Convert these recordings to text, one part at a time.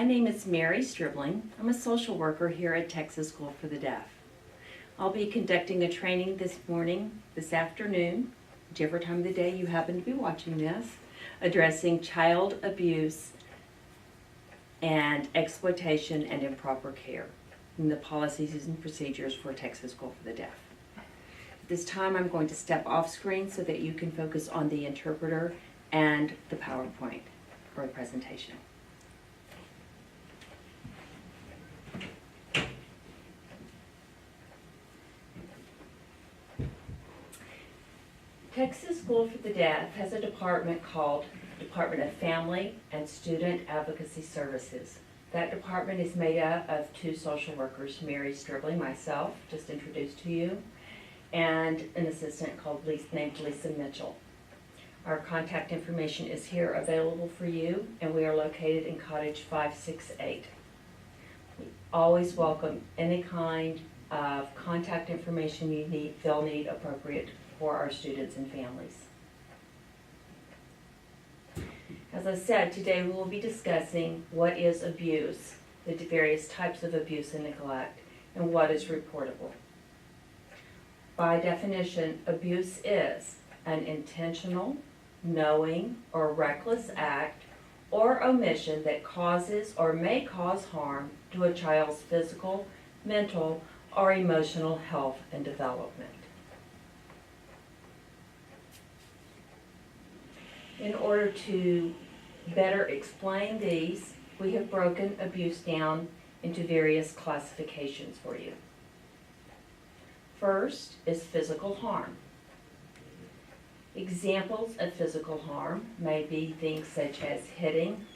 My name is Mary Stribling. I'm a social worker here at Texas School for the Deaf. I'll be conducting a training this afternoon, whichever time of the day you happen to be watching this, addressing child abuse and exploitation and improper care and the policies and procedures for Texas School for the Deaf. At this time, I'm going to step off screen so that you can focus on the interpreter and the PowerPoint for the presentation. Texas School for the Deaf has a department called Department of Family and Student Advocacy Services. That department is made up of two social workers, Mary Stribling, myself, just introduced to you, and an assistant named Lisa Mitchell. Our contact information is here available for you, and we are located in Cottage 568. We always welcome any kind of contact information you feel need appropriate for our students and families. As I said, today we will be discussing what is abuse, the various types of abuse and neglect, and what is reportable. By definition, abuse is an intentional, knowing, or reckless act or omission that causes or may cause harm to a child's physical, mental, or emotional health and development. In order to better explain these, we have broken abuse down into various classifications for you. First is physical harm. Examples of physical harm may be things such as hitting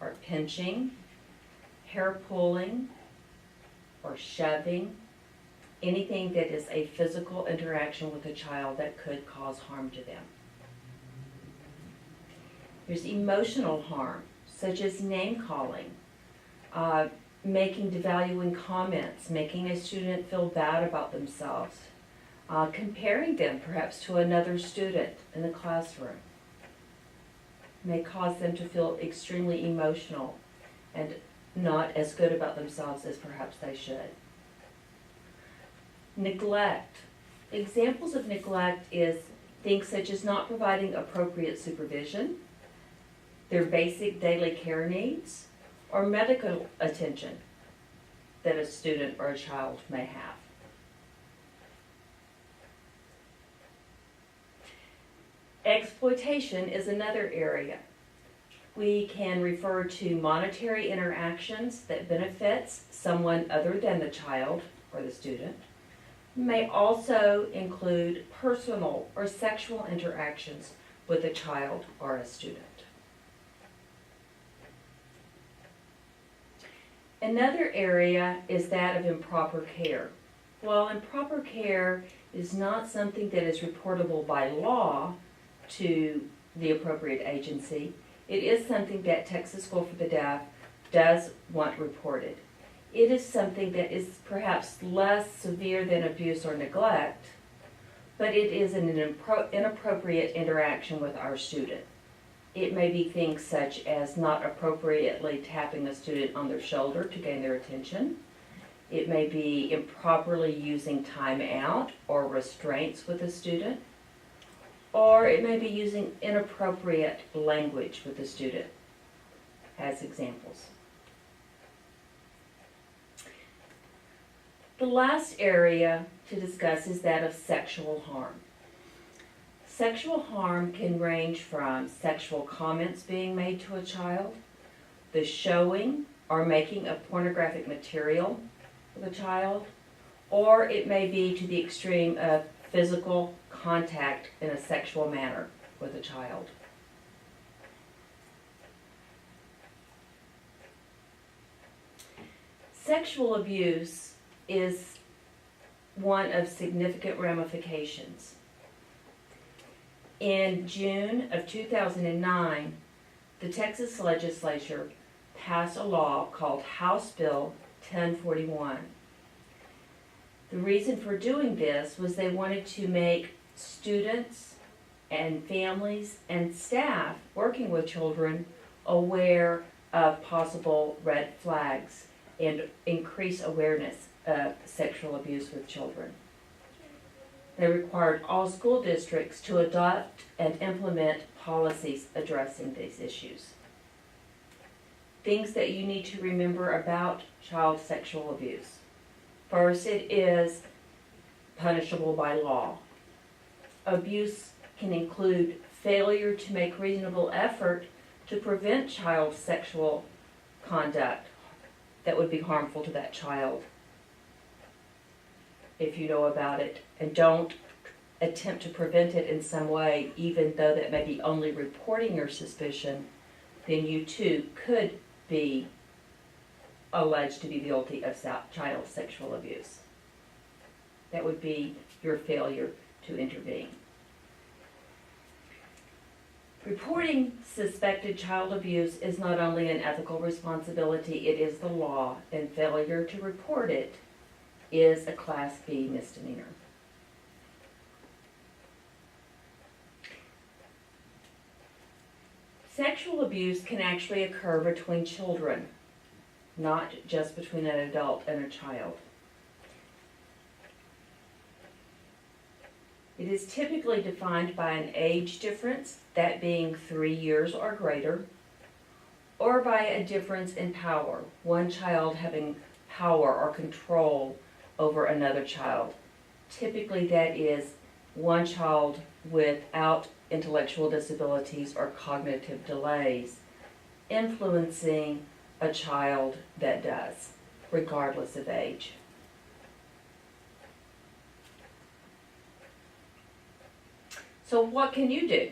or pinching, hair pulling or shoving, anything that is a physical interaction with a child that could cause harm to them. There's emotional harm, such as name-calling, making devaluing comments, making a student feel bad about themselves, comparing them perhaps to another student in the classroom. May cause them to feel extremely emotional and not as good about themselves as perhaps they should. Neglect. Examples of neglect is things such as not providing appropriate supervision, their basic daily care needs, or medical attention that a student or a child may have. Exploitation is another area. We can refer to monetary interactions that benefits someone other than the child or the student. May also include personal or sexual interactions with a child or a student. Another area is that of improper care. While improper care is not something that is reportable by law to the appropriate agency, it is something that Texas School for the Deaf does want reported. It is something that is perhaps less severe than abuse or neglect, but it is an inappropriate interaction with our student. It may be things such as not appropriately tapping a student on their shoulder to gain their attention. It may be improperly using time out or restraints with a student. Or it may be using inappropriate language with the student as examples. The last area to discuss is that of sexual harm. Sexual harm can range from sexual comments being made to a child, the showing or making of pornographic material with a child, or it may be to the extreme of physical contact in a sexual manner with a child. Sexual abuse is one of significant ramifications. In June of 2009, the Texas legislature passed a law called House Bill 1041. The reason for doing this was they wanted to make students and families and staff working with children aware of possible red flags and increase awareness of sexual abuse with children. They required all school districts to adopt and implement policies addressing these issues. Things that you need to remember about child sexual abuse. First, it is punishable by law. Abuse can include failure to make reasonable effort to prevent child sexual conduct that would be harmful to that child. If you know about it, and don't attempt to prevent it in some way, even though that may be only reporting your suspicion, then you too could be alleged to be guilty of child sexual abuse. That would be your failure to intervene. Reporting suspected child abuse is not only an ethical responsibility, it is the law, and failure to report it is a Class B misdemeanor. Sexual abuse can actually occur between children, not just between an adult and a child. It is typically defined by an age difference, that being 3 years or greater, or by a difference in power, one child having power or control over another child. Typically that is one child without intellectual disabilities or cognitive delays influencing a child that does, regardless of age. So what can you do?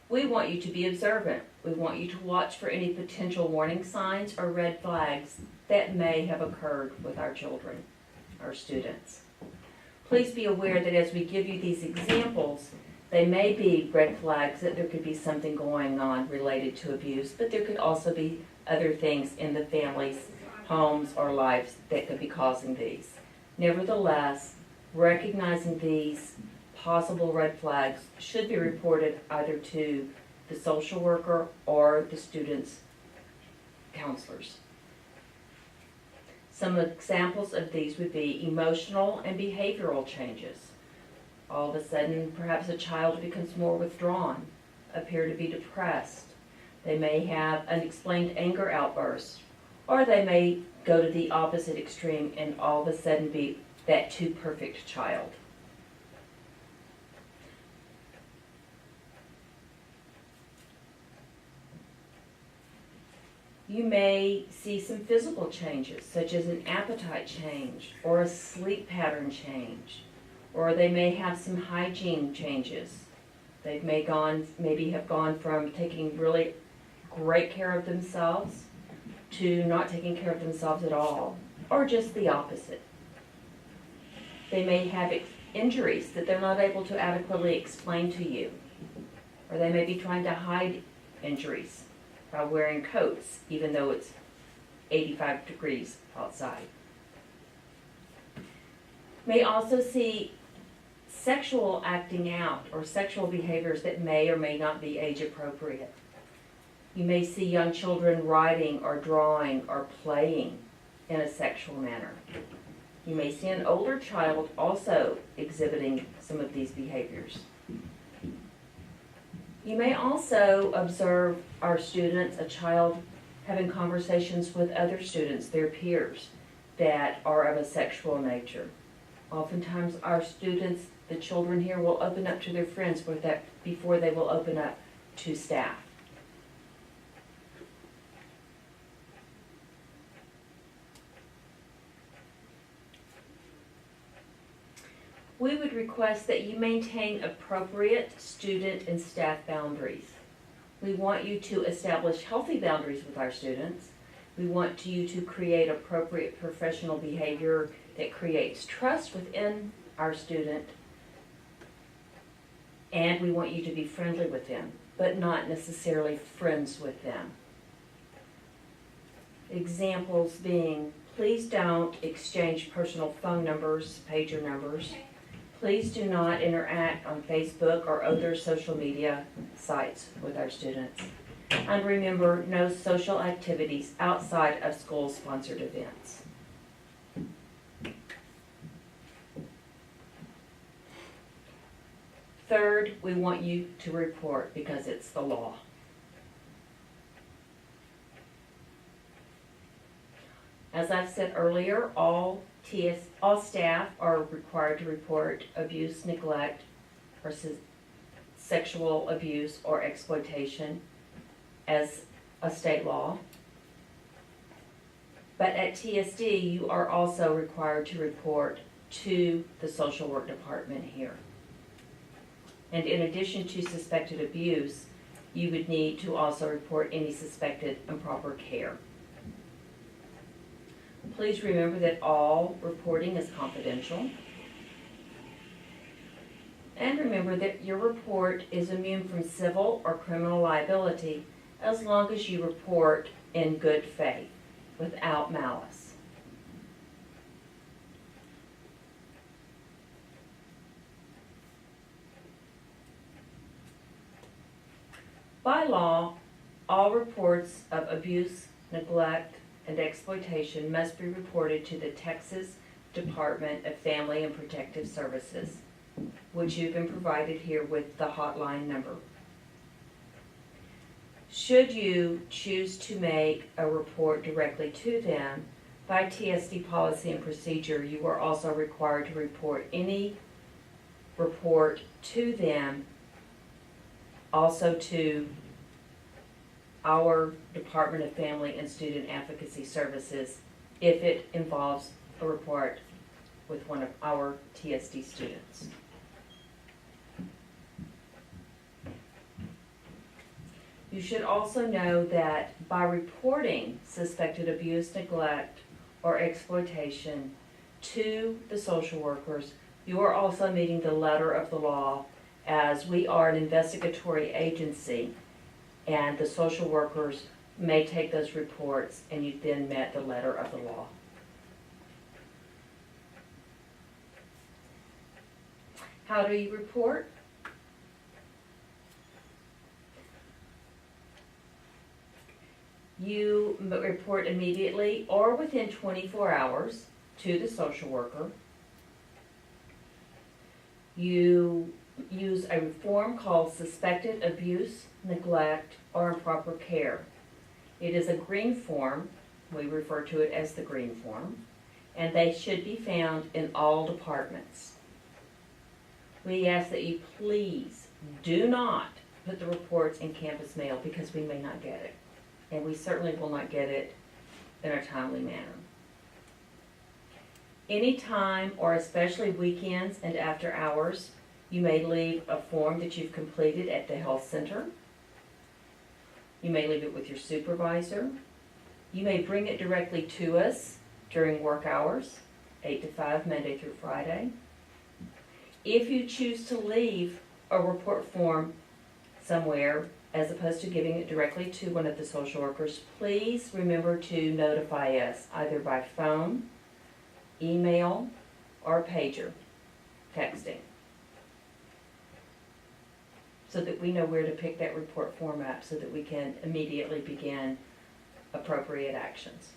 We want you to be observant. We want you to watch for any potential warning signs or red flags that may have occurred with our children, our students. Please be aware that as we give you these examples, they may be red flags that there could be something going on related to abuse, but there could also be other things in the family's homes or lives that could be causing these. Nevertheless, recognizing these possible red flags should be reported either to the social worker or the student's counselors. Some examples of these would be emotional and behavioral changes. All of a sudden, perhaps a child becomes more withdrawn, appear to be depressed. They may have unexplained anger outbursts, or they may go to the opposite extreme and all of a sudden be that too perfect child. You may see some physical changes, such as an appetite change or a sleep pattern change, or they may have some hygiene changes. They maybe have gone from taking really great care of themselves to not taking care of themselves at all, or just the opposite. They may have injuries that they're not able to adequately explain to you, or they may be trying to hide injuries by wearing coats, even though it's 85 degrees outside. May also see sexual acting out or sexual behaviors that may or may not be age appropriate. You may see young children writing or drawing or playing in a sexual manner. You may see an older child also exhibiting some of these behaviors. You may also observe our students, a child having conversations with other students, their peers, that are of a sexual nature. Oftentimes our students, the children here, will open up to their friends before they will open up to staff. We would request that you maintain appropriate student and staff boundaries. We want you to establish healthy boundaries with our students. We want you to create appropriate professional behavior that creates trust within our student. And we want you to be friendly with them, but not necessarily friends with them. Examples being, please don't exchange personal phone numbers, pager numbers. Please do not interact on Facebook or other social media sites with our students. And remember, no social activities outside of school-sponsored events. Third, we want you to report because it's the law. As I've said earlier, all staff are required to report abuse, neglect, or sexual abuse or exploitation as a state law. But at TSD, you are also required to report to the social work department here. And in addition to suspected abuse, you would need to also report any suspected improper care. Please remember that all reporting is confidential. And remember that your report is immune from civil or criminal liability as long as you report in good faith, without malice. By law, all reports of abuse, neglect, and exploitation must be reported to the Texas Department of Family and Protective Services, which you've been provided here with the hotline number. Should you choose to make a report directly to them, by TSD policy and procedure, you are also required to report any report to them, also to our Department of Family and Student Advocacy Services if it involves a report with one of our TSD students. You should also know that by reporting suspected abuse, neglect, or exploitation to the social workers, you are also meeting the letter of the law, as we are an investigatory agency, and the social workers may take those reports and you then met the letter of the law. How do you report? You report immediately or within 24 hours to the social worker. You use a form called Suspected Abuse, Neglect, or Improper Care. It is a green form. We refer to it as the green form, and they should be found in all departments. We ask that you please do not put the reports in campus mail because we may not get it, and we certainly will not get it in a timely manner. Anytime, or especially weekends and after hours, you may leave a form that you've completed at the health center. You may leave it with your supervisor. You may bring it directly to us during work hours, 8 to 5, Monday through Friday. If you choose to leave a report form somewhere, as opposed to giving it directly to one of the social workers, please remember to notify us either by phone, email, or pager, texting, so that we know where to pick that report form up so that we can immediately begin appropriate actions.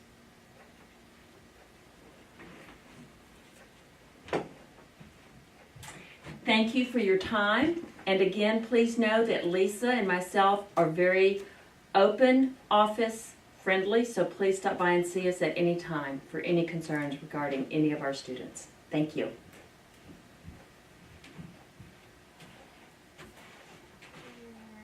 Thank you for your time. And again, please know that Lisa and myself are very open, office friendly, so please stop by and see us at any time for any concerns regarding any of our students. Thank you.